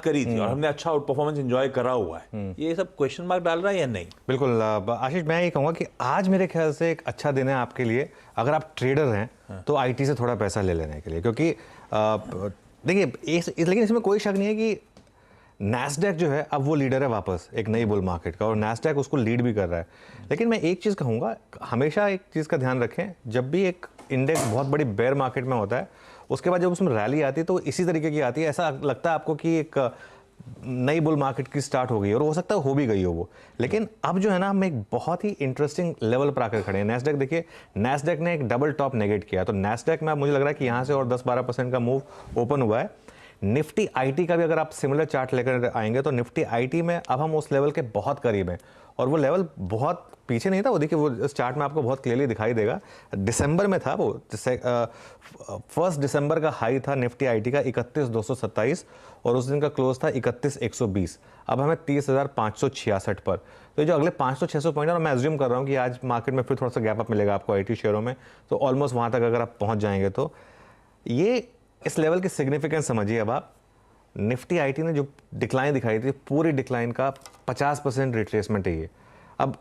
करी थी और हमने अच्छा परफॉर्मेंस एंजॉय करा हुआ है, ये सब क्वेश्चन मार्क डाल रहा है या नहीं? बिल्कुल आशीष, मैं ये कहूँगा कि आज मेरे ख्याल से एक अच्छा दिन है आपके लिए, अगर आप ट्रेडर हैं तो आईटी से थोड़ा पैसा ले लेने के लिए, क्योंकि देखिए लेकिन इसमें कोई शक नहीं है कि नैस्डैक जो है अब वो लीडर है वापस एक नई बुल मार्केट का, और नैस्डैक उसको लीड भी कर रहा है। लेकिन मैं एक चीज़ कहूँगा, हमेशा एक चीज़ का ध्यान रखें, जब भी एक इंडेक्स बहुत बड़ी बेयर मार्केट में होता है, उसके बाद जब उसमें रैली आती है तो इसी तरीके की आती है, ऐसा लगता है आपको कि एक नई बुल मार्केट की स्टार्ट हो गई, और हो सकता है हो भी गई हो वो। लेकिन अब जो है ना, हम एक बहुत ही इंटरेस्टिंग लेवल पर आकर खड़े हैं। नैस्डैक देखिए, नैस्डैक ने एक डबल टॉप नेगेट किया, तो नैस्डैक में अब मुझे लग रहा है कि यहाँ से और 10-12% का मूव ओपन हुआ है। निफ्टी आईटी का भी अगर आप सिमिलर चार्ट लेकर आएंगे तो निफ्टी आईटी में अब हम उस लेवल के बहुत करीब हैं, और वो लेवल बहुत पीछे नहीं था, वो देखिए वो इस चार्ट में आपको बहुत क्लियरली दिखाई देगा, दिसंबर में था वो। 1 दिसंबर का हाई था निफ्टी आईटी का 31,227 और उस दिन का क्लोज था 31,120। अब हमें 30,566 पर। तो जो अगले 500-600 पॉइंट, और मैं एज्यूम कर रहा हूँ कि आज मार्केट में फिर थोड़ा सा गैप अप मिलेगा आपको आईटी शेयरों में, तो ऑलमोस्ट वहाँ तक अगर आप पहुँच जाएंगे तो ये इस लेवल की सिग्निफिकेंस समझिए। अब आप निफ्टी आईटी ने जो डिक्लाइन दिखाई थी, पूरी डिक्लाइन का 50% रिट्रेसमेंट है ये। अब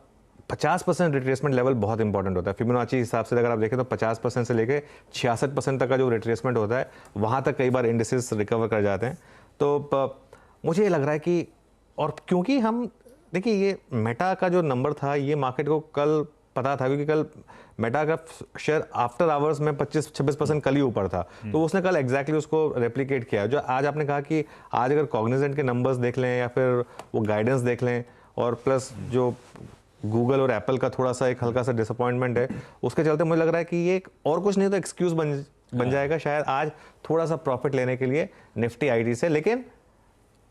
50% रिट्रेसमेंट लेवल बहुत इंपॉर्टेंट होता है फिबोनाची हिसाब से। अगर आप देखें तो 50% से लेकर 66% तक का जो रिट्रेसमेंट होता है, वहाँ तक कई बार इंडिसेस रिकवर कर जाते हैं। तो मुझे ये लग रहा है कि, और क्योंकि हम देखिए ये मेटा का जो नंबर था, ये मार्केट को कल पता था, क्योंकि कल मेटा का शेयर आफ्टर आवर्स में 25-26% कल ही ऊपर था, तो उसने कल एग्जैक्टली उसको रेप्लिकेट किया। जो आज आपने कहा कि आज अगर कॉग्निजेंट के नंबर्स देख लें या फिर वो गाइडेंस देख लें, और प्लस जो गूगल और एप्पल का थोड़ा सा एक हल्का सा डिसअपॉइंटमेंट है, उसके चलते मुझे लग रहा है कि ये और कुछ नहीं तो एक्सक्यूज बन जाएगा शायद आज थोड़ा सा प्रॉफिट लेने के लिए निफ्टी आईटी से। लेकिन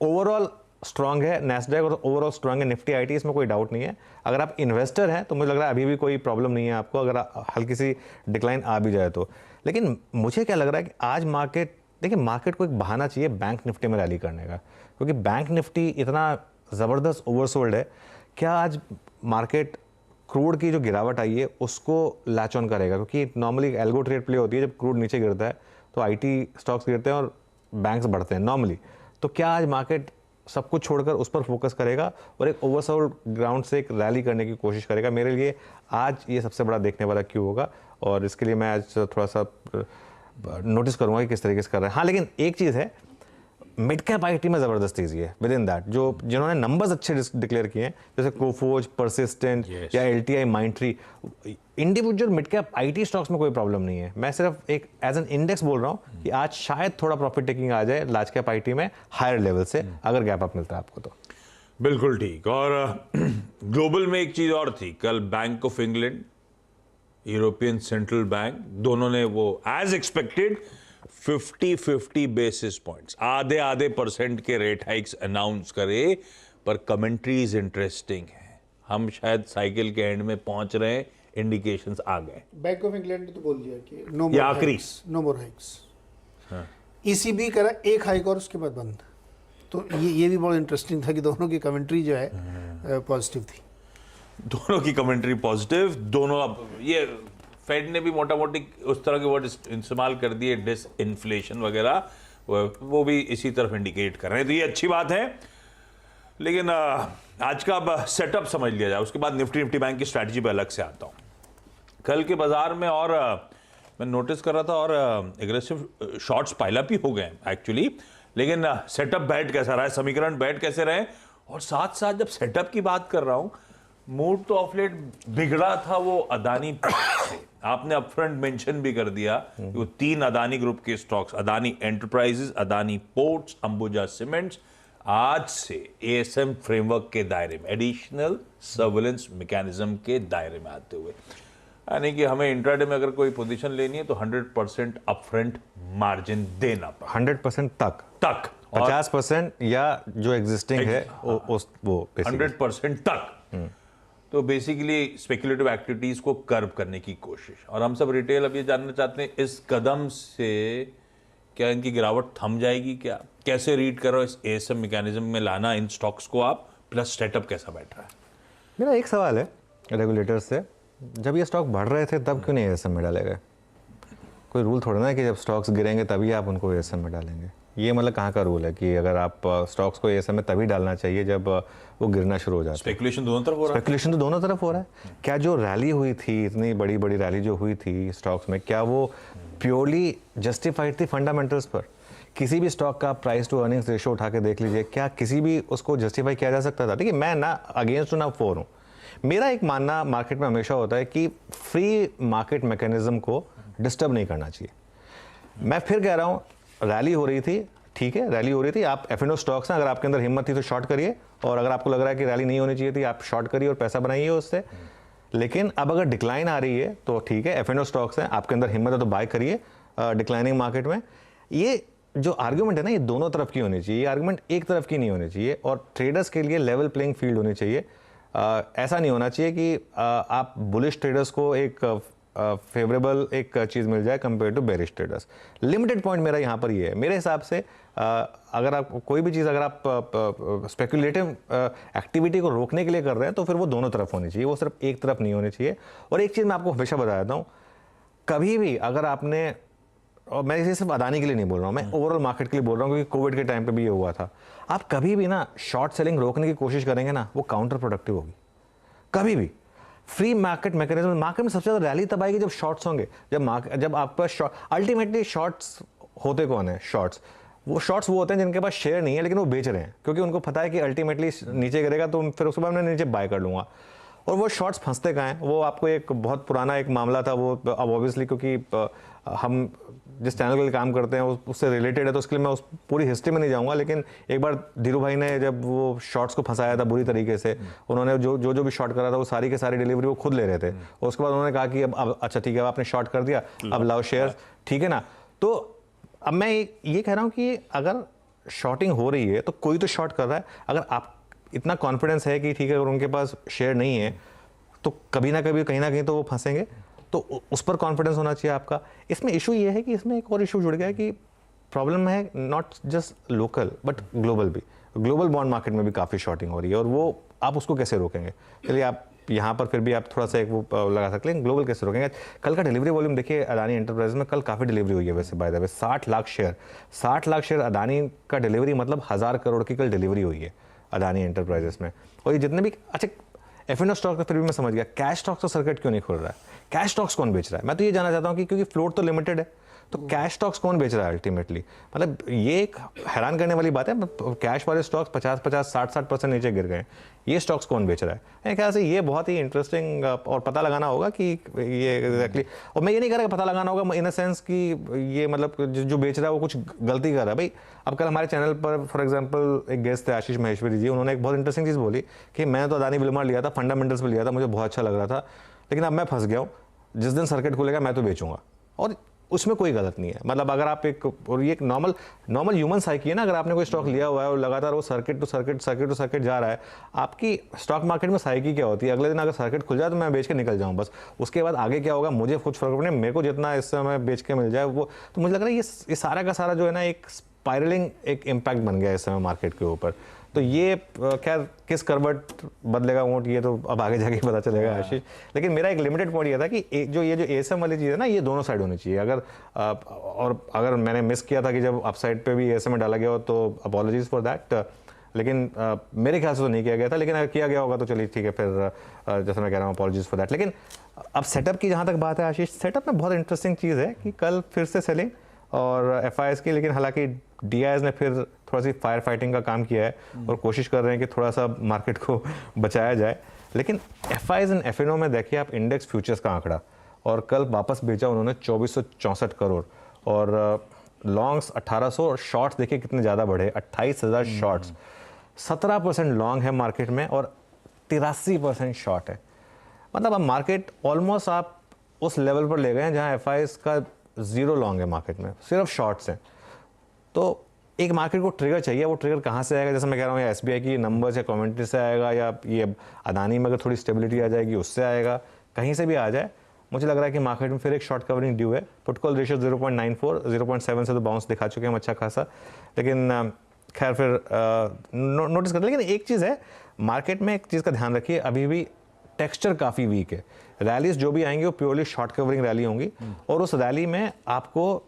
ओवरऑल स्ट्रांग है नैस्डैक और ओवरऑल स्ट्रांग है निफ्टी आईटी, इसमें कोई डाउट नहीं है। अगर आप इन्वेस्टर हैं तो मुझे लग रहा है अभी भी कोई प्रॉब्लम नहीं है आपको, अगर हल्की सी डिक्लाइन आ भी जाए तो। लेकिन मुझे क्या लग रहा है कि आज मार्केट, देखिए मार्केट को एक बहाना चाहिए बैंक निफ्टी में रैली करने का, क्योंकि बैंक निफ्टी इतना ज़बरदस्त ओवरसोल्ड है। क्या आज मार्केट क्रूड की जो गिरावट आई है उसको लैच ऑन करेगा? क्योंकि नॉर्मली एल्गो ट्रेड प्ले होती है, जब क्रूड नीचे गिरता है तो आईटी स्टॉक्स गिरते हैं और बैंक्स बढ़ते हैं नॉर्मली। तो क्या आज मार्केट सब कुछ छोड़कर उस पर फोकस करेगा और एक ओवरसोल्ड ग्राउंड से एक रैली करने की कोशिश करेगा? मेरे लिए आज ये सबसे बड़ा देखने वाला क्यों होगा, और इसके लिए मैं आज थोड़ा सा नोटिस करूंगा कि किस तरीके से कर रहे हैं। हाँ, लेकिन एक चीज़ है, मिड कैप आईटी में ज़बरदस्त तेजी है विद इन दैट। जो जिन्होंने नंबर्स अच्छे डिक्लेयर किए हैं, जैसे कोफोर्ज, परसिस्टेंट या LTI, Mindtree, individual mid cap IT stocks में कोई प्रॉब्लम नहीं है। मैं सिर्फ एक एज एन इंडेक्स बोल रहा हूँ कि आज शायद थोड़ा प्रॉफिट टेकिंग आ जाए लार्ज कैप आईटी में हायर लेवल से, अगर गैप अप मिलता है आपको तो। बिल्कुल ठीक। और ग्लोबल में एक चीज और थी, कल bank of England, European central bank, दोनों ने वो एज एक्सपेक्टेड 50-50 बेसिस पॉइंट्स, आधे परसेंट के रेट हाइक्स अनाउंस करे। पर कमेंट्रीज इंटरेस्टिंग है, हम शायद साइकिल के एंड में पहुंच रहे हैं, इंडिकेशंस आ गए। बैंक ऑफ इंग्लैंड ने तो बोल दिया कि नो मोर हाइक्स। ईसीबी करा एक हाइक और उसके बाद बंद। तो ये भी बहुत इंटरेस्टिंग था कि दोनों की कमेंट्री जो है पॉजिटिव थी। दोनों की कमेंट्री पॉजिटिव, दोनों। अब ये फेड ने भी मोटा मोटी उस तरह के वर्ड इस्तेमाल कर दिए, डिस इन्फ्लेशन वगैरह, वो भी इसी तरफ इंडिकेट कर रहे हैं, तो ये अच्छी बात है। लेकिन आज का अब सेटअप समझ लिया जाए, उसके बाद निफ्टी बैंक की स्ट्रैटेजी पे अलग से आता हूँ। कल के बाजार में और मैं नोटिस कर रहा था, और एग्रेसिव शॉर्ट्स पाइलअप ही हो गए एक्चुअली। लेकिन सेटअप बैठ कैसा रहा है, समीकरण बैठ कैसे रहे, और साथ साथ जब सेटअप की बात कर रहा हूँ, मूड तो ऑफ लेट बिगड़ा था वो अदानी से। आपने अपफ्रंट मेंशन भी कर दिया कि वो 3 अदानी ग्रुप के stocks, Adani enterprises, Adani ports, Ambuja cements, आज से एएसएम फ्रेमवर्क के दायरे में, एडिशनल सर्विलेंस मैकेनिज्म के दायरे में आते हुए, यानी कि हमें इंट्राडे में अगर कोई पोजीशन लेनी है तो 100% अपफ्रंट मार्जिन देना पड़ा। 100% तक 50% या जो एग्जिस्टिंग है वो 100% तक। तो बेसिकली स्पेकुलेटिव एक्टिविटीज को कर्व करने की कोशिश। और हम सब रिटेल अब ये जानना चाहते हैं, इस कदम से क्या इनकी गिरावट थम जाएगी? क्या कैसे रीड करो इस एएसएम मैकेनिज्म में लाना इन स्टॉक्स को आप, प्लस सेटअप कैसा बैठ रहा है? मेरा एक सवाल है रेगुलेटर से, जब ये स्टॉक बढ़ रहे थे तब क्यों नहीं एएसएम में डाले गए? कोई रूल थोड़ा ना है कि जब स्टॉक्स गिरेंगे तभी आप उनको एएसएम में डालेंगे। ये मतलब कहाँ का रूल है कि अगर आप स्टॉक्स को ये समय तभी डालना चाहिए जब वो गिरना शुरू हो जाता है? स्पेकुलेशन दोनों तरफ हो रहा है। स्पेकुलेशन तो दोनों तरफ हो रहा है। क्या जो रैली हुई थी, इतनी बड़ी बड़ी रैली जो हुई थी स्टॉक्स में, क्या वो प्योरली जस्टिफाइड थी फंडामेंटल्स पर? किसी भी स्टॉक का प्राइस टू अर्निंग्स रेशियो उठा के देख लीजिए, क्या किसी भी उसको जस्टिफाई किया जा सकता था? देखिए, मैं ना अगेंस्ट हूँ ना फॉर हूँ। मेरा एक मानना मार्केट में हमेशा होता है कि फ्री मार्केट मैकेनिज्म को डिस्टर्ब नहीं करना चाहिए। मैं फिर कह रहा हूँ, रैली हो रही थी, ठीक है, रैली हो रही थी, आप F&O स्टॉक्स हैं, अगर आपके अंदर हिम्मत थी तो शॉर्ट करिए, और अगर आपको लग रहा है कि रैली नहीं होनी चाहिए थी, आप शॉर्ट करिए और पैसा बनाइए उससे। लेकिन अब अगर डिक्लाइन आ रही है तो ठीक है, F&O स्टॉक्स हैं, आपके अंदर हिम्मत है तो बाय करिए डिक्लाइनिंग मार्केट में। ये जो आर्ग्यूमेंट है ना, ये दोनों तरफ की होनी चाहिए, ये आर्ग्यूमेंट एक तरफ की नहीं होनी चाहिए, और ट्रेडर्स के लिए लेवल प्लेइंग फील्ड होनी चाहिए। ऐसा नहीं होना चाहिए कि आप बुलिश ट्रेडर्स को एक फेवरेबल एक चीज़ मिल जाए compare to bearish traders. Limited point मेरा यहाँ पर ये है, मेरे हिसाब से अगर आप कोई भी चीज़, अगर आप स्पेकुलेटिव एक्टिविटी को रोकने के लिए कर रहे हैं तो फिर वो दोनों तरफ होनी चाहिए, वो सिर्फ एक तरफ नहीं होनी चाहिए। और एक चीज़ मैं आपको हमेशा बता देता हूँ, कभी भी अगर आपने, और मैं इसे सिर्फ अदानी के लिए नहीं बोल रहा हूँ, मैं ओवरऑल मार्केट के लिए बोल रहा हूँ, क्योंकि कोविड के टाइम पे भी ये हुआ था, आप कभी भी ना शॉर्ट सेलिंग रोकने की कोशिश करेंगे ना, वो काउंटर प्रोडक्टिव होगी। कभी भी फ्री मार्केट मैकेनिज्म, मार्केट में सबसे ज़्यादा रैली तब आएगी जब शॉर्ट्स होंगे, जब आपके पास अल्टीमेटली शॉर्ट्स होते कौन है? शॉर्ट्स वो होते हैं जिनके पास शेयर नहीं है लेकिन वो बेच रहे हैं, क्योंकि उनको पता है कि अल्टीमेटली नीचे गिरेगा तो फिर उसके बाद मैं नीचे बाय कर लूँगा। और वो शॉर्ट्स फंसते कहाँ हैं? वो आपको एक बहुत पुराना एक मामला था, वो अब ऑब्वियसली क्योंकि हम जिस चैनल के लिए काम करते हैं उससे रिलेटेड है, तो उसके लिए मैं उस पूरी हिस्ट्री में नहीं जाऊंगा। लेकिन एक बार धीरू भाई ने जब वो शॉर्ट्स को फंसाया था बुरी तरीके से, उन्होंने जो भी शॉर्ट करा था वो सारी के सारी डिलीवरी वो खुद ले रहे थे, और उसके बाद उन्होंने कहा कि अब अच्छा ठीक है, अब आपने शॉर्ट कर दिया, अब लाओ शेयर, ठीक है ना। तो अब मैं ये कह रहा हूँ कि अगर शॉर्टिंग हो रही है तो कोई तो शॉर्ट कर रहा है। अगर आप इतना कॉन्फिडेंस है कि ठीक है, अगर उनके पास शेयर नहीं है तो कभी ना कभी कहीं ना कहीं तो वो फंसेंगे, तो उस पर कॉन्फिडेंस होना चाहिए आपका। इसमें इशू ये है कि इसमें एक और इशू जुड़ गया है कि प्रॉब्लम है not just local but global भी। ग्लोबल बॉन्ड मार्केट में भी काफ़ी शॉर्टिंग हो रही है, और वो आप उसको कैसे रोकेंगे? चलिए आप यहाँ पर फिर भी आप थोड़ा सा एक वो लगा सकते हैं, ग्लोबल कैसे रोकेंगे? कल का डिलीवरी वॉल्यूम देखिए अदानी एंटरप्राइज में, कल काफ़ी डिलीवरी हुई है वैसे by the way. 60 lakh share Adani का डिलीवरी, मतलब 1000 करोड़ की कल डिलीवरी हुई है अदानी एंटरप्राइजेस में। और ये जितने भी, अच्छा F&O स्टॉक का फिर भी मैं समझ गया, कैश स्टॉक्स का सर्किट क्यों नहीं खुल रहा है? कैश स्टॉक्स कौन बेच रहा है? मैं तो ये जानना चाहता हूँ कि क्योंकि फ्लोट तो लिमिटेड है, तो कैश स्टॉक्स कौन बेच रहा है अल्टीमेटली? मतलब ये एक हैरान करने वाली बात है, कैश वाले स्टॉक्स 50-50, 60% नीचे गिर गए, ये स्टॉक्स कौन बेच रहा है? मेरे ख्याल से ये बहुत ही इंटरेस्टिंग और पता लगाना होगा कि ये एग्जैक्टली। और मैं ये नहीं कह रहा कि पता लगाना होगा इन अ सेंस कि ये मतलब जो बेच रहा है वो कुछ गलती कर रहा है। भाई अब कल हमारे चैनल पर फॉर एग्जांपल एक गेस्ट थे आशीष महेश्वरी जी, उन्होंने एक बहुत इंटरेस्टिंग चीज़ बोली कि मैं तो अदानी विल्मर लिया था, फंडामेंटल्स पे लिया था, मुझे बहुत अच्छा लग रहा था, लेकिन अब मैं फंस गया हूँ, जिस दिन सर्किट खुलेगा मैं तो बेचूंगा। और उसमें कोई गलत नहीं है, मतलब अगर आप एक, और ये एक नॉर्मल ह्यूमन साइकी है ना, अगर आपने कोई स्टॉक लिया हुआ है और लगातार वो सर्किट टू सर्किट जा रहा है, आपकी स्टॉक मार्केट में साइकी क्या होती है? अगले दिन अगर सर्किट खुल जाए तो मैं बेच के निकल जाऊँ बस, उसके बाद आगे क्या होगा मुझे कुछ फर्क नहीं, मेरे को जितना इस समय बेच के मिल जाए वो। तो मुझे लग रहा है ये सारा का सारा जो है ना, एक स्पायरलिंग एक इम्पैक्ट बन गया है इस समय मार्केट के ऊपर। तो ये खैर किस करवट बदलेगा वोट, ये तो अब आगे जाके पता चलेगा आशीष। लेकिन मेरा एक लिमिटेड पॉइंट ये था कि ये जो ASM वाली चीज़ है ना, ये दोनों साइड होनी चाहिए। और अगर मैंने मिस किया था कि जब अप साइड पे भी ASM में डाला गया हो तो अपॉलॉजीज फॉर दैट, लेकिन मेरे ख्याल से तो नहीं किया गया था, लेकिन अगर किया गया होगा तो चलिए ठीक है, फिर जैसे मैं कह रहा हूँ अपॉलॉजीज फॉर दैट। लेकिन अब सेटअप की जहाँ तक बात है आशीष, सेटअप में बहुत इंटरेस्टिंग चीज़ है कि कल फिर से सेलिंग और FIs की, लेकिन हालांकि DIs ने फिर थोड़ा सी फायर फाइटिंग का काम किया है और कोशिश कर रहे हैं कि थोड़ा सा मार्केट को बचाया जाए। लेकिन FIs एंड F&O में देखिए आप इंडेक्स फ्यूचर्स का आंकड़ा, और कल वापस बेचा उन्होंने 2464 करोड़, और लॉन्ग्स 1800, और शॉर्ट्स देखिए कितने ज़्यादा बढ़े, 28,000 शॉर्ट्स, 17% लॉन्ग है मार्केट में और 83% शॉर्ट है। मतलब अब मार्केट ऑलमोस्ट आप उस लेवल पर ले गए हैं जहाँ FIs का 0 लॉन्ग है मार्केट में, सिर्फ शॉर्ट्स हैं। तो एक मार्केट को ट्रिगर चाहिए, वो ट्रिगर कहाँ से आएगा? जैसे मैं कह रहा हूँ या SBI की नंबर्स या कमेंट्री से आएगा, या ये अदानी में अगर थोड़ी स्टेबिलिटी आ जाएगी उससे आएगा, कहीं से भी आ जाए। मुझे लग रहा है कि मार्केट में फिर एक शॉर्ट कवरिंग ड्यू है। पुट कॉल रेशियो 0.94, 0.7 से तो बाउंस दिखा चुके हैं हम अच्छा खासा, लेकिन खैर फिर नोटिस कर। लेकिन एक चीज़ है मार्केट में, एक चीज़ का ध्यान रखिए, अभी भी टेक्सचर काफ़ी वीक है। रैलीज जो भी आएंगी वो प्योरली शॉर्ट कवरिंग रैली होंगी, और उस रैली में आपको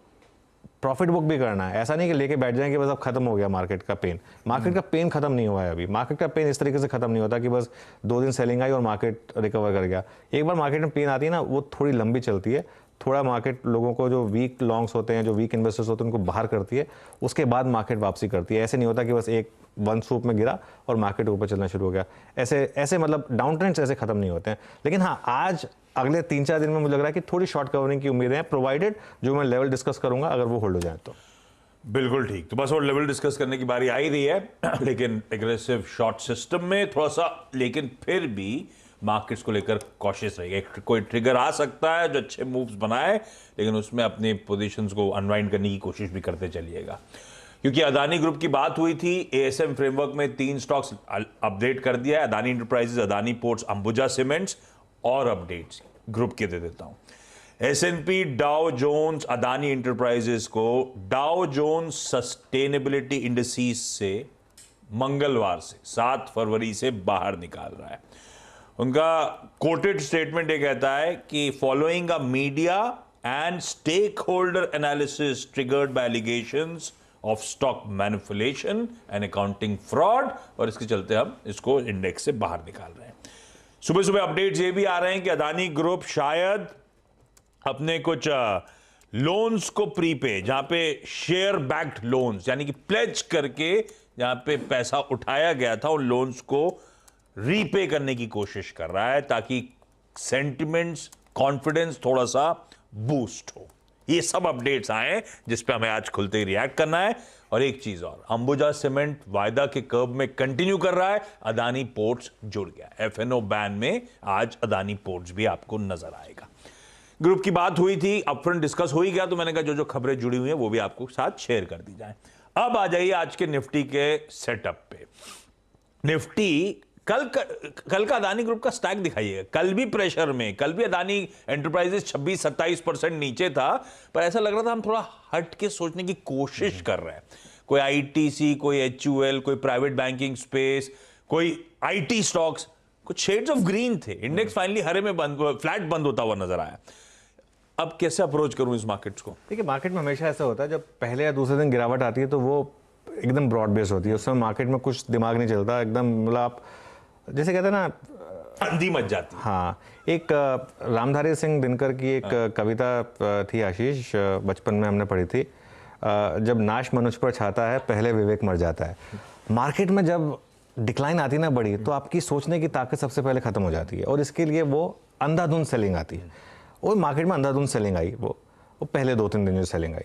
प्रॉफिट बुक भी करना है। ऐसा नहीं कि लेके बैठ जाएं कि बस अब खत्म हो गया मार्केट का पेन। मार्केट का पेन खत्म नहीं हुआ है अभी। मार्केट का पेन इस तरीके से खत्म नहीं होता कि बस 2 दिन सेलिंग आई और मार्केट रिकवर कर गया। एक बार मार्केट में पेन आती है ना, वो थोड़ी लंबी चलती है, थोड़ा मार्केट लोगों को, जो वीक लॉन्ग्स होते हैं, जो वीक इन्वेस्टर्स होते हैं, उनको बाहर करती है, उसके बाद मार्केट वापसी करती है। ऐसे नहीं होता कि बस एक वन सूप में गिरा और मार्केट ऊपर चलना शुरू हो गया। ऐसे मतलब डाउन ट्रेंड्स ऐसे खत्म नहीं होते हैं। लेकिन हाँ, आज अगले 3-4 दिन में मुझे लग रहा है कि थोड़ी शॉर्ट कवरिंग की उम्मीदें हैं, प्रोवाइडेड जो मैं लेवल डिस्कस करूंगा अगर वो होल्ड हो जाए तो। बिल्कुल ठीक। तो बस और लेवल डिस्कस करने की बारी आ ही रही है, लेकिन एग्रेसिव शॉर्ट सिस्टम में थोड़ा सा, लेकिन फिर भी मार्केट्स को लेकर कॉशियस रहेगा। कोई ट्रिगर आ सकता है जो अच्छे मूव्स बनाए, लेकिन उसमें अपनी पोजीशंस को अनवाइंड करने की कोशिश भी करते चलिएगा। क्योंकि अदानी ग्रुप की बात हुई थी, एएसएम फ्रेमवर्क में 3 स्टॉक्स अपडेट कर दिया है, Adani enterprises, Adani ports, Ambuja cements. और अपडेट्स ग्रुप के दे देता हूं। S&P, Dow Jones, Adani enterprises को डाउ जोन्स सस्टेनेबिलिटी इंडिसेज से मंगलवार से 7 फरवरी से बाहर निकाल रहा है। उनका कोटेड स्टेटमेंट ये कहता है कि following a media and stakeholder analysis triggered by allegations of stock manipulation and accounting fraud, और इसके चलते हम इसको इंडेक्स से बाहर निकाल रहे हैं। सुबह सुबह अपडेट्स ये भी आ रहे हैं कि अदानी ग्रुप शायद अपने कुछ लोन्स को प्रीपे, जहां पे शेयर बैक्ड लोन्स यानी कि प्लेज करके जहां पे पैसा उठाया गया था, उन लोन्स को रीपे करने की कोशिश कर रहा है, ताकि सेंटिमेंट्स, कॉन्फिडेंस थोड़ा सा बूस्ट हो। ये सब अपडेट्स आए जिस पे हमें आज खुलते ही रिएक्ट करना है। और एक चीज और, अंबुजा सीमेंट वायदा के कर्व में कंटिन्यू कर रहा है, अदानी पोर्ट्स जुड़ गया। एफएनओ बैन में आज अदानी पोर्ट्स भी आपको नजर आएगा। ग्रुप की बात हुई थी, अपफ्रंट डिस्कस हो ही गया, तो मैंने कहा जो जो खबरें जुड़ी हुई हैं वो भी आपको साथ शेयर कर दी जाए। अब आ जाइए आज के निफ्टी के सेटअप पे। निफ्टी कल का अदानी ग्रुप का स्टैक दिखाइएगा। कल भी प्रेशर में, कल भी अदानी एंटरप्राइजेस 26-27% नीचे था, पर ऐसा लग रहा था हम थोड़ा हट के सोचने की कोशिश कर रहे हैं। कोई आईटीसी, कोई एचयूएल, कोई प्राइवेट बैंकिंग स्पेस, कोई आईटी स्टॉक्स, कुछ शेड्स ऑफ ग्रीन थे। इंडेक्स फाइनली हरे में फ्लैट बंद होता हुआ नजर आया। अब कैसे अप्रोच करूं इस मार्केट्स को? देखिए, मार्केट में हमेशा ऐसा होता है, जब पहले या दूसरे दिन गिरावट आती है तो वो एकदम ब्रॉड बेस होती है। उस समय मार्केट में कुछ दिमाग नहीं चलता, एकदम मतलब आप जैसे कहते हैं ना, अंधी मच जाती। हाँ, एक रामधारी सिंह दिनकर की एक कविता थी आशीष, बचपन में हमने पढ़ी थी, जब नाश मनुष्य पर छाता है पहले विवेक मर जाता है। मार्केट में जब डिक्लाइन आती है ना बड़ी, तो आपकी सोचने की ताकत सबसे पहले खत्म हो जाती है, और इसके लिए वो अंधाधुंध सेलिंग आती है। और मार्केट में अंधाधुंध सेलिंग आई, वो पहले 2-3 दिन जो सेलिंग आई।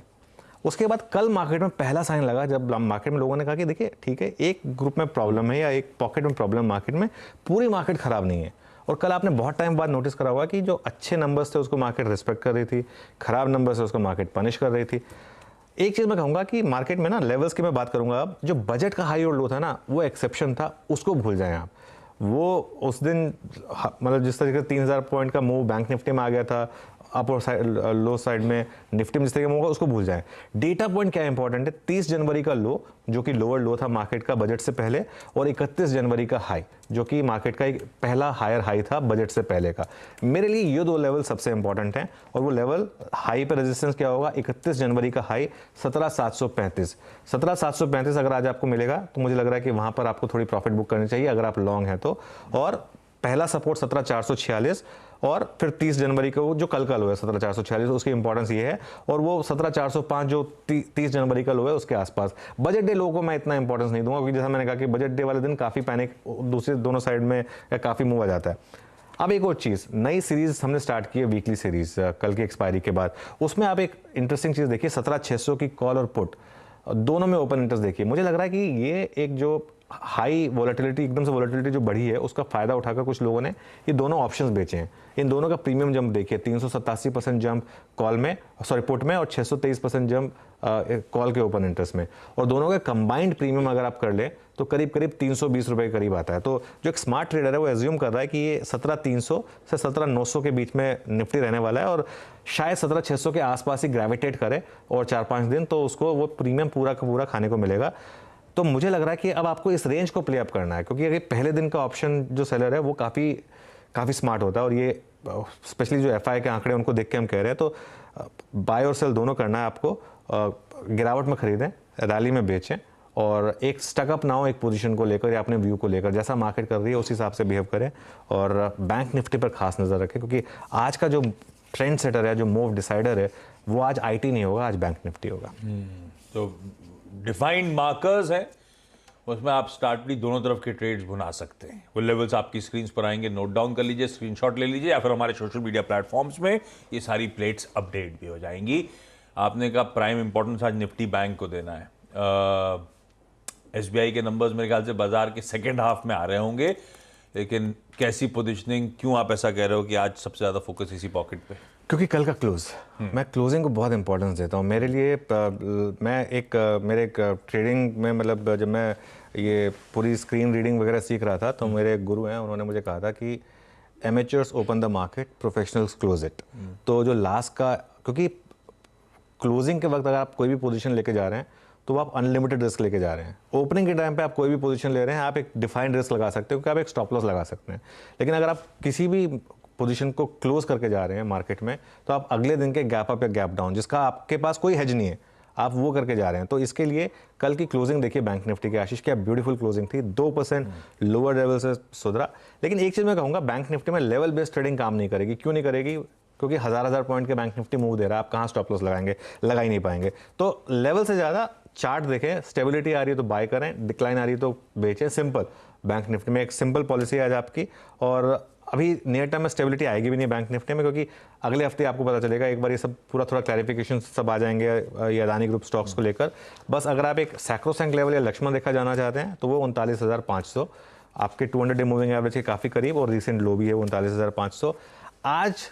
उसके बाद कल मार्केट में पहला साइन लगा, जब मार्केट में लोगों ने कहा कि देखिए ठीक है, एक ग्रुप में प्रॉब्लम है या एक पॉकेट में प्रॉब्लम, मार्केट में पूरी मार्केट खराब नहीं है। और कल आपने बहुत टाइम बाद नोटिस करा होगा कि जो अच्छे नंबर्स थे उसको मार्केट रिस्पेक्ट कर रही थी, खराब नंबर्स थे उसको मार्केट पनिश कर रही थी। एक चीज़ मैं कहूँगा कि मार्केट में ना लेवल्स की मैं बात करूँगा, अब जो बजट का हाई और लो था ना, वो एक्सेप्शन था, उसको भूल जाएं आप। वो उस दिन मतलब जिस तरीके से 3000 पॉइंट का मूव बैंक निफ्टी में आ गया था, अप और लो साइड में निफ्टी में जिस तरीके होगा उसको भूल जाएं। डेटा पॉइंट क्या इंपॉर्टेंट है, 30 जनवरी का लो जो कि लोअर लो था मार्केट का बजट से पहले, और 31 जनवरी का हाई जो कि मार्केट का एक पहला हायर हाई था बजट से पहले का। मेरे लिए ये 2 लेवल सबसे इंपॉर्टेंट हैं, और वो लेवल हाई पे रेजिस्टेंस क्या होगा, 31 जनवरी का हाई 17735। 17735 अगर आज आपको मिलेगा तो मुझे लग रहा है कि वहाँ पर आपको थोड़ी प्रॉफिट बुक करनी चाहिए अगर आप लॉन्ग हैं तो। और पहला सपोर्ट 17446, और फिर 30 जनवरी को जो कल का लो है 17446, उसकी इंपॉर्टेंस ये है, और वो 17405 जो 30 जनवरी का लो है उसके आसपास। बजट डे लो को मैं इतना इंपॉर्टेंस नहीं दूंगा, क्योंकि जैसा मैंने कहा कि बजट डे वाले दिन काफ़ी पैनिक दूसरे दोनों साइड में या काफ़ी मूव आ जाता है। अब एक और चीज़, नई सीरीज हमने स्टार्ट की है, वीकली सीरीज, कल की एक्सपायरी के बाद। उसमें आप एक इंटरेस्टिंग चीज़ देखिए, 17600 की कॉल और पुट दोनों में ओपन इंटरेस्ट देखिए। मुझे लग रहा है कि ये एक जो हाई वोलेटिलिटी, एकदम से वोलेटिलिटी जो बढ़ी है, उसका फायदा उठाकर कुछ लोगों ने ये दोनों ऑप्शंस बेचे हैं। इन दोनों का प्रीमियम जंप देखिए, 387% जंप कॉल में, सॉरी पुट में, और 623% जंप कॉल के ओपन इंटरेस्ट में। और दोनों का कंबाइंड प्रीमियम अगर आप कर ले तो करीब करीब 320 रुपए के करीब आता है। तो जो एक स्मार्ट ट्रेडर है वो एज्यूम कर रहा है कि ये 17300 से 17900 के बीच में निफ्टी रहने वाला है, और शायद 17600 के आसपास ही ग्रेविटेट करे और 4-5 दिन, तो उसको वो प्रीमियम पूरा का पूरा खाने को मिलेगा। तो मुझे लग रहा है कि अब आपको इस रेंज को प्ले अप करना है, क्योंकि अगर पहले दिन का ऑप्शन जो सेलर है वो काफ़ी स्मार्ट होता है, और ये स्पेशली जो एफआई के आंकड़े उनको देख के हम कह रहे हैं, तो बाय और सेल दोनों करना है आपको। गिरावट में खरीदें, रैली में बेचें, और एक स्टकअप ना हो एक पोजीशन को लेकर या अपने व्यू को लेकर, जैसा मार्केट कर रही है उस हिसाब से बिहेव करें। और बैंक निफ्टी पर खास नज़र रखें, क्योंकि आज का जो ट्रेंड सेटर है, जो मूव डिसाइडर है, वो आज आईटी नहीं होगा, आज बैंक निफ्टी होगा। तो डिफाइंड मार्कर्स है, उसमें आप स्टार्टली दोनों तरफ के ट्रेड्स बना सकते हैं। वो लेवल्स आपकी स्क्रीन पर आएंगे, नोट डाउन कर लीजिए, स्क्रीनशॉट ले लीजिए, या फिर हमारे सोशल मीडिया प्लेटफॉर्म्स में ये सारी प्लेट्स अपडेट भी हो जाएंगी। आपने कहा प्राइम इंपॉर्टेंस आज निफ्टी बैंक को देना है। एसबीआई के नंबर्स मेरे ख्याल से बाजार के सेकेंड हाफ में आ रहे होंगे, लेकिन कैसी पोजिशनिंग, क्यों आप ऐसा कह रहे हो कि आज सबसे ज़्यादा फोकस इसी पॉकेट पे? क्योंकि कल का क्लोज, मैं क्लोजिंग को बहुत इंपॉर्टेंस देता हूँ। मेरे लिए मेरे एक ट्रेडिंग में, मतलब जब मैं ये पूरी स्क्रीन रीडिंग वगैरह सीख रहा था, तो मेरे एक गुरु हैं, उन्होंने मुझे कहा था कि amateurs open the market, professionals close it. तो जो लास्ट का, क्योंकि क्लोजिंग के वक्त अगर आप कोई भी पोजीशन लेके जा रहे हैं तो आप अनलिमिटेड रिस्क लेके जा रहे हैं। ओपनिंग के टाइम पे आप कोई भी पोजीशन ले रहे हैं, आप एक डिफाइंड रिस्क लगा सकते हो, क्योंकि आप एक स्टॉप लॉस लगा सकते हैं। लेकिन अगर आप किसी भी पोजीशन को क्लोज करके जा रहे हैं मार्केट में, तो आप अगले दिन के गैप अप या गैप डाउन, जिसका आपके पास कोई हेज नहीं है, आप वो करके जा रहे हैं। तो इसके लिए कल की क्लोजिंग देखिए बैंक निफ्टी की, आशीष, क्या ब्यूटीफुल क्लोजिंग थी, 2% लोअर लेवल से सुधरा। लेकिन एक चीज़ मैं कहूँगा, बैंक निफ्टी में लेवल बेस्ड ट्रेडिंग काम नहीं करेगी। क्यों नहीं करेगी? क्योंकि हज़ार पॉइंट के बैंक निफ्टी मूव दे रहा है, आप कहाँ स्टॉप लॉस लगाएंगे? लगा ही नहीं पाएंगे। तो लेवल से ज़्यादा चार्ट देखें, स्टेबिलिटी आ रही है तो बाय करें, डिक्लाइन आ रही है तो बेचें। सिंपल, बैंक निफ्टी में एक सिंपल पॉलिसी है आज आपकी। और अभी नियर टर्म में स्टेबिलिटी आएगी भी नहीं बैंक निफ्टी में, क्योंकि अगले हफ्ते आपको पता चलेगा, एक बार ये सब पूरा थोड़ा क्लैरिफिकेशन सब आ जाएंगे ये अदानी ग्रुप स्टॉक्स को लेकर। बस अगर आप एक सैक्रोसैंक्ट लेवल या लक्ष्मण रेखा जाना चाहते हैं तो वो 39,500 आपके 200 डे मूविंग एवरेज के काफ़ी करीब, और रिसेंट लो भी है वो 39,500। आज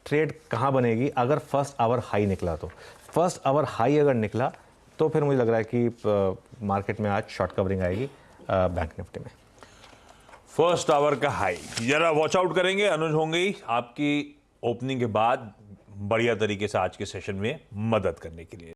ट्रेड कहाँ बनेगी? अगर फर्स्ट आवर हाई निकला तो, फर्स्ट आवर हाई अगर निकला तो फिर मुझे लग रहा है कि मार्केट में आज शॉर्ट कवरिंग आएगी बैंक निफ्टी में। फर्स्ट आवर का हाई जरा वॉच आउट करेंगे। अनुज होंगे ही आपकी ओपनिंग के बाद बढ़िया तरीके से आज के सेशन में मदद करने के लिए।